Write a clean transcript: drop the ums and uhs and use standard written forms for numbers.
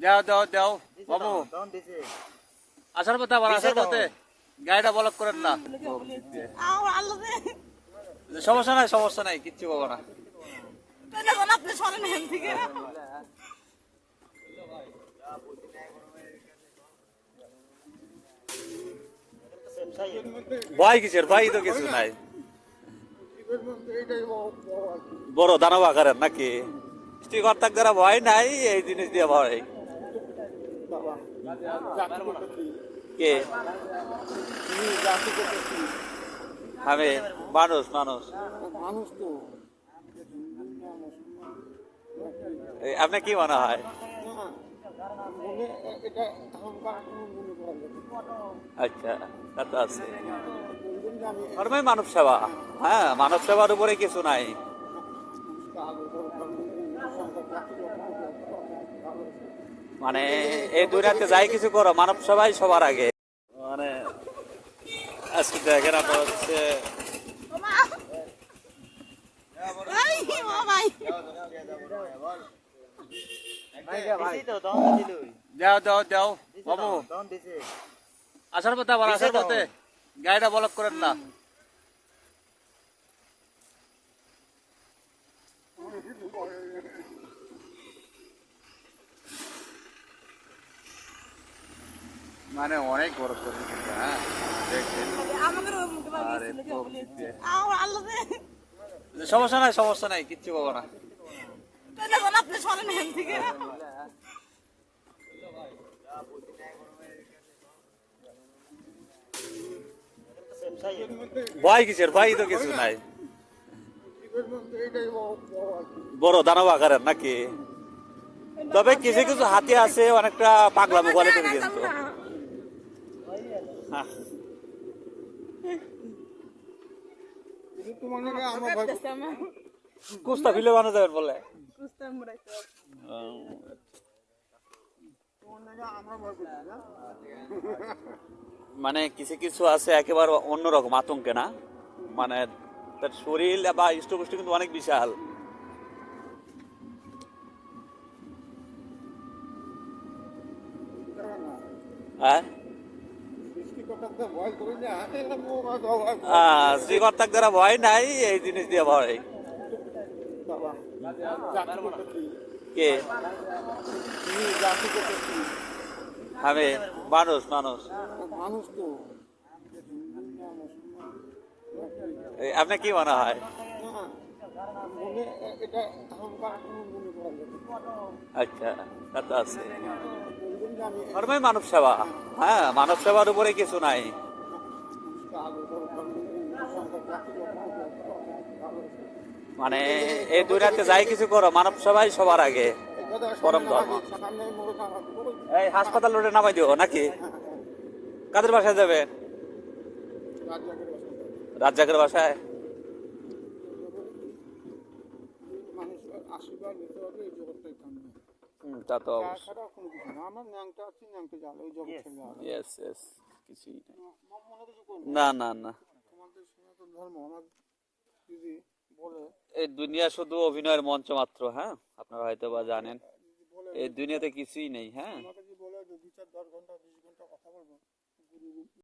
দাও দাও দাও বাবু আসার পথে আবার আসার পথে গাড়িটা ব্লক করেন না। সমস্যা নাই কিচ্ছু পাবো না। ভয় কিসের, ভয় তো কিছু নাই। বড় দানব আকারের নাকি সৃষ্টিকর্তার দ্বারা ভয় নাই, এই জিনিস দিয়ে ভয়। কে আমি? মানুষ মানুষ আপনার কি মনে হয়? আচ্ছা তা তো আছে, মানব সেবা। হ্যাঁ, মানব সেবার উপরে কিছু নাই। মানে এই দুনিয়াতে যাই কিছু করো, মানব সেবাই সবার আগে। মানে আজকে দেখেন আপনার হচ্ছে দাও দাও দাও বাবু আসার পথে আবার আসার পথে গাড়িটা ব্লক করেন না। মানে অনেক বড় করে, হ্যাঁ সমস্যা নাই কিচ্ছু পাবো না। ভয় কিসের, ভয় তো কিছু নাই। বড় দানব আকারের নাকি, তবে কিছু কিছু হাতি আছে অনেকটা পাগলামো কোয়ালিটির কিন্তু। কুস্তা ফিলে বানো যাবেন বলে, মানে কিছু কিছু আছে একেবারে অন্যরকম আতঙ্কে না, মানে তার শরীর বা ইষ্টপুষ্ট কিন্তু অনেক বিশাল। হ্যাঁ সৃষ্টিকর্তার দ্বারা ভয় নাই, এই জিনিস দিয়ে ভয়। কে আমি? মানুষ মানুষ আপনার কি মনে হয়? আচ্ছা তা তো আছে, মানব সেবা। হ্যাঁ, মানব সেবার উপরে কিছু নাই। মানে এই দুনিয়াতে যাই কিছু করো, মানব সেবাই সবার আগে, পরম ধর্ম। এই হাসপাতাল রোডে নামাই দিও নাকি? কাদের বাসায় যাবে? রাজ্জাকের বাসায়। তা তো না না না, এই দুনিয়া শুধু অভিনয়ের মঞ্চ মাত্র। হ্যাঁ, আপনারা হয়তো বা জানেন এই দুনিয়াতে কিছুই নেই। হ্যাঁ।